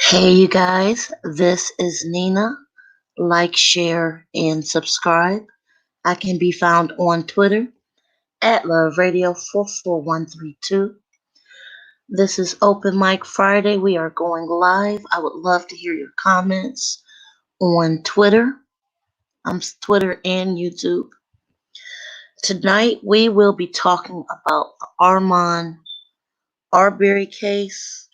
Hey, you guys, this is Nina. Like, share, and subscribe. I can be found on Twitter at Love Radio 44132. This is Open Mic Friday. We are going live. I would love to hear your comments on Twitter. Twitter and YouTube. Tonight, we will be talking about the Armand Arberry case.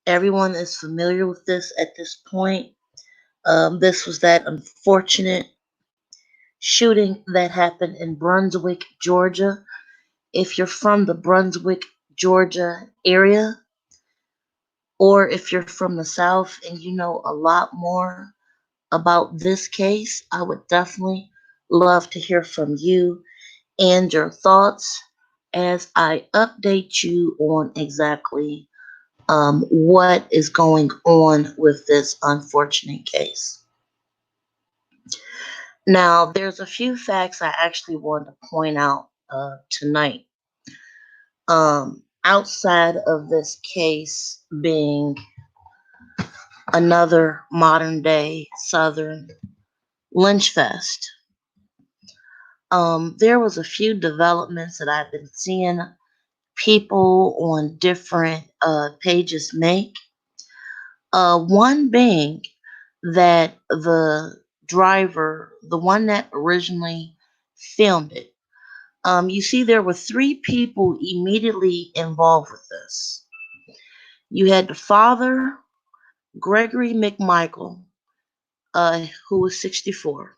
Everyone is familiar with this at this point. This was that unfortunate shooting that happened in Brunswick, Georgia. If you're from the Brunswick, Georgia area, or if you're from the South and you know a lot more about this case, I would definitely love to hear from you and your thoughts as I update you on exactly what is going on with this unfortunate case. Now, there's a few facts I actually want to point out tonight. Outside of this case being another modern day Southern lynch fest, there was a few developments that I've been seeing people on different pages make. One being that the driver, the one that originally filmed it, you see, there were three people immediately involved with this. You had the father, Gregory McMichael, who was 64.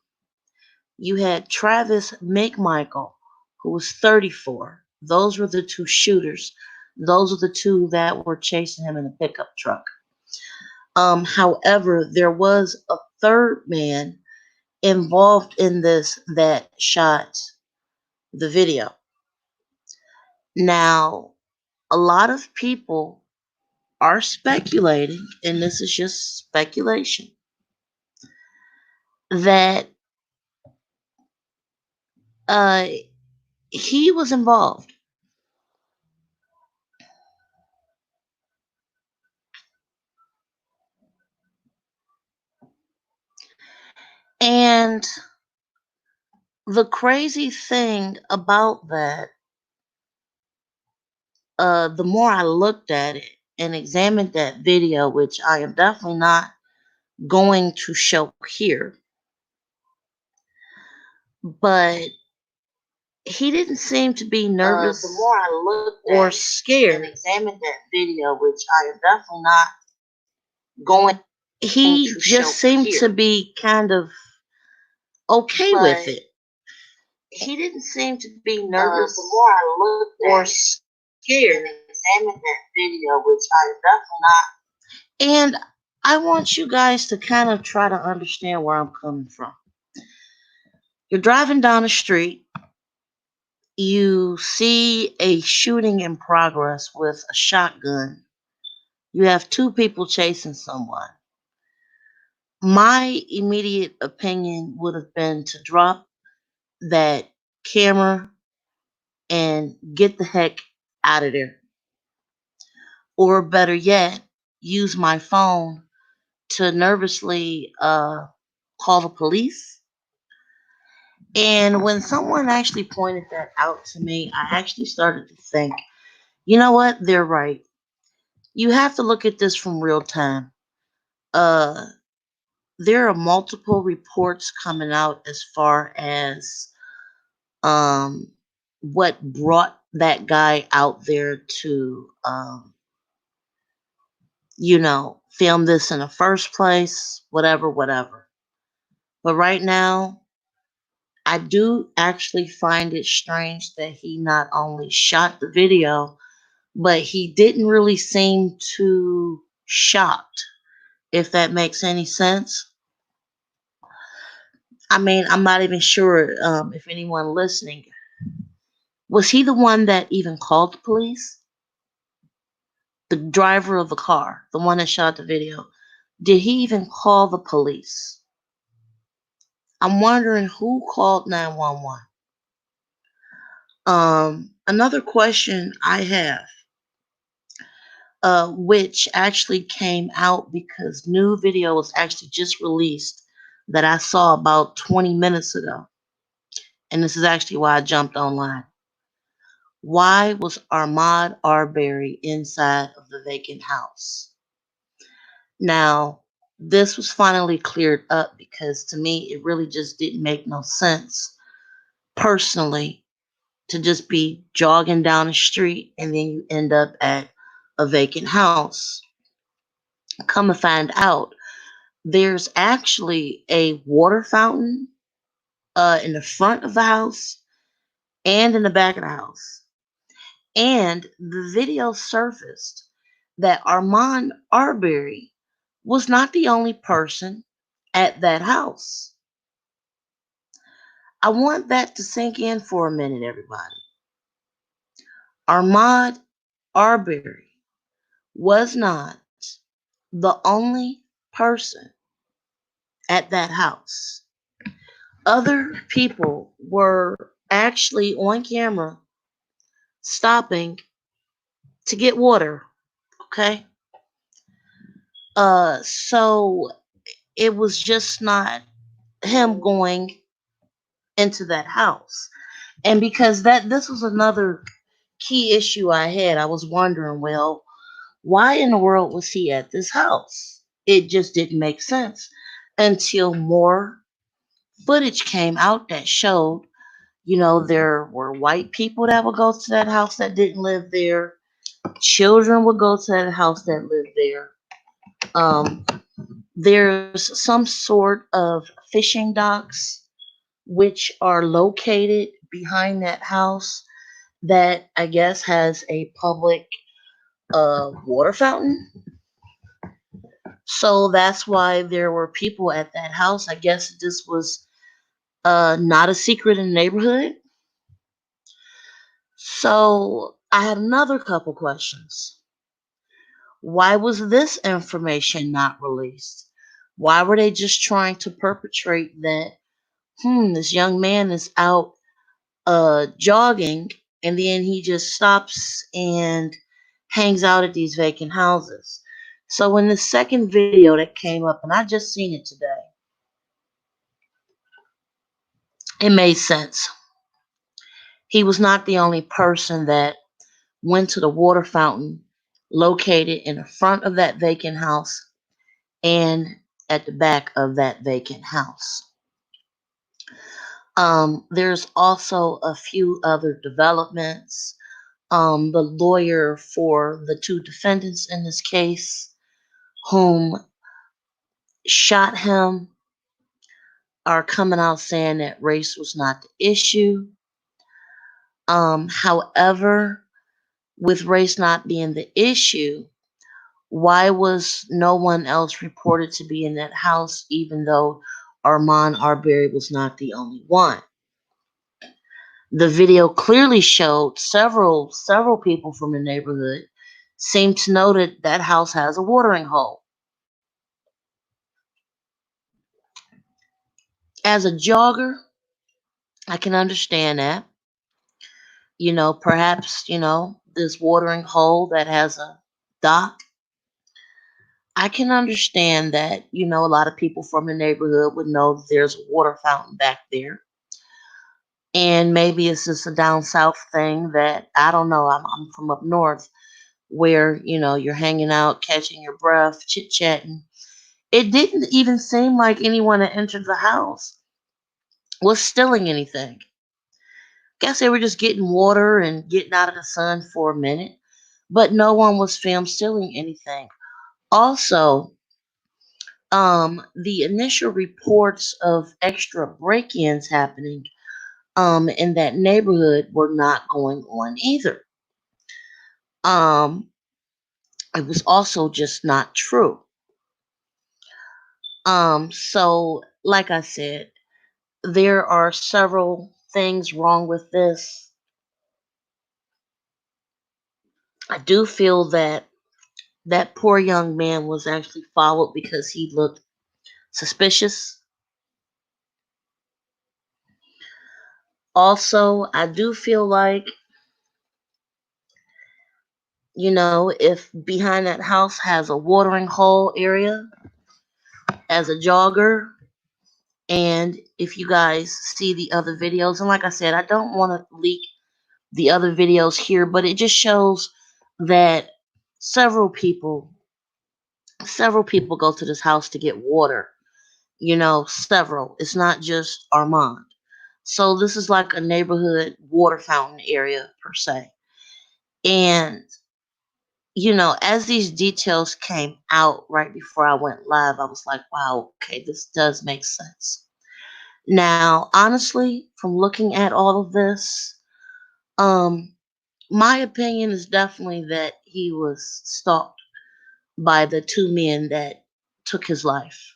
You had Travis McMichael, who was 34. Those were the two shooters. Those are the two that were chasing him in a pickup truck. However, there was a third man involved in this that shot the video. Now, a lot of people are speculating, and this is just speculation, that uh, he was involved. And the crazy thing about that, the more I looked at it and examined that video, which I am definitely not going to show here, but he didn't seem to be nervous The more I looked or at it scared. and examined that video, which I am definitely not going He to show just seemed to here, be kind of okay but with it. he didn't seem to be nervous the more I looked or at it scared. and examined that video, which I am definitely And I want you guys to kind of try to understand where I'm coming from. You're driving down the street, you see a shooting in progress with a shotgun. You have two people chasing someone. My immediate opinion would have been to drop that camera and get the heck out of there. Or better yet, use my phone to nervously call the police. And when someone actually pointed that out to me, I actually started to think, you know what? They're right. You have to look at this from real time. Uh, there are multiple reports coming out as far as um, what brought that guy out there to, film this in the first place, whatever, whatever. But right now, I do actually find it strange that he not only shot the video, but he didn't really seem too shocked, if that makes any sense. I mean, I'm not even sure if anyone listening, was he the one that even called the police? The driver of the car, the one that shot the video, did he even call the police? I'm wondering who called 911. Another question I have. which actually came out because new video was actually just released that I saw about 20 minutes ago. And this is actually why I jumped online. Why was Armaud Arberry inside of the vacant house? Now, this was finally cleared up because to me, it really just didn't make no sense personally to just be jogging down the street and then you end up at a vacant house. Come to find out, there's actually a water fountain in the front of the house and in the back of the house. And the video surfaced that Armand Arbery was not the only person at that house. I want that to sink in for a minute, everybody. Armand Arbery was not the only person at that house. Other people were actually on camera stopping to get water. Okay. So it was just not him going into that house. And because that this was another key issue I had, I was wondering, well, why in the world was he at this house? It just didn't make sense until more footage came out that showed, there were white people that would go to that house that didn't live there. Children would go to that house that lived there. Um, there's some sort of fishing docks which are located behind that house that I guess has a public water fountain. So that's why there were people at that house. I guess this was not a secret in the neighborhood. So I had another couple questions. Why was this information not released? Why were they just trying to perpetrate that? This young man is out jogging, and then he just stops and hangs out at these vacant houses. So in the second video that came up, and I just seen it today, it made sense. He was not the only person that went to the water fountain located in the front of that vacant house and at the back of that vacant house. There's also a few other developments. The lawyer for the two defendants in this case, whom shot him, are coming out saying that race was not the issue. However, with race not being the issue, why was no one else reported to be in that house, even though Armand Arbery was not the only one? The video clearly showed several people from the neighborhood seem to know that that house has a watering hole. As a jogger, I can understand that. Perhaps, this watering hole that has a dock. I can understand that, a lot of people from the neighborhood would know that there's a water fountain back there. And maybe it's just a down south thing that I don't know. I'm from up north where, you're hanging out, catching your breath, chit chatting. It didn't even seem like anyone that entered the house was stealing anything. Guess they were just getting water and getting out of the sun for a minute, but no one was filmed stealing anything. Also, the initial reports of extra break-ins happening in that neighborhood were not going on either. Um, it was also just not true. So like I said, there are several things wrong with this. I do feel that that poor young man was actually followed because he looked suspicious. Also, I do feel like If behind that house has a watering hole area as a jogger, and if you guys see the other videos, and like I said, I don't want to leak the other videos here, but it just shows that several people, several people go to this house to get water. Several. It's not just Armand. So this is like a neighborhood water fountain area per se. And as these details came out right before I went live, I was like, wow, okay, this does make sense. Now, honestly, from looking at all of this, um, my opinion is definitely that he was stalked by the two men that took his life.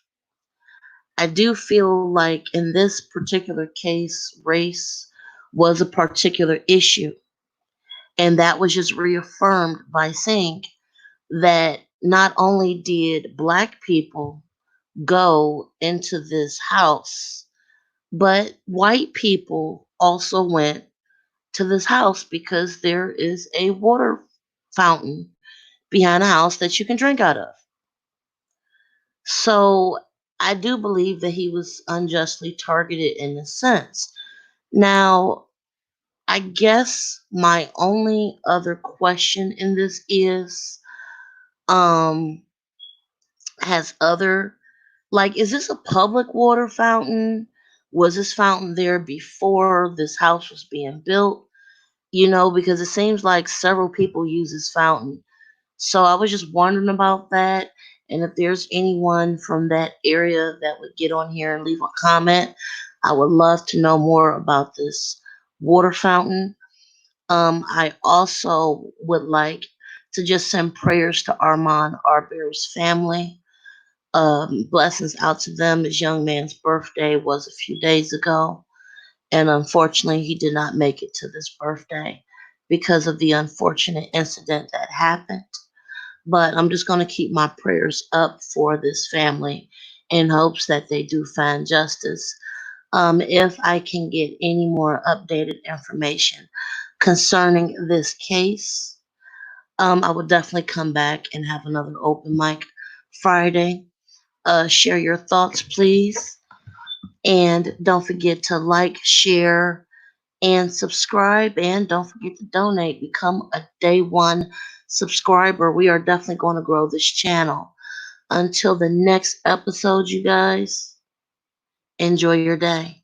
I do feel like in this particular case, race was a particular issue. And that was just reaffirmed by seeing that not only did Black people go into this house, but white people also went to this house because there is a water fountain behind the house that you can drink out of. So I do believe that he was unjustly targeted in a sense. Now, I guess my only other question in this is um has other like is this a public water fountain? Was this fountain there before this house was being built? Because it seems like several people use this fountain. So I was just wondering about that. And if there's anyone from that area that would get on here and leave a comment, I would love to know more about this water fountain. I also would like to just send prayers to Armand Arbery's family. Blessings out to them. This young man's birthday was a few days ago, and unfortunately, he did not make it to this birthday because of the unfortunate incident that happened. But I'm just going to keep my prayers up for this family in hopes that they do find justice. If I can get any more updated information concerning this case, I will definitely come back and have another open mic Friday. Share your thoughts, please. And don't forget to like, share, and subscribe. And don't forget to donate. Become a day one subscriber. We are definitely going to grow this channel. Until the next episode, you guys, enjoy your day.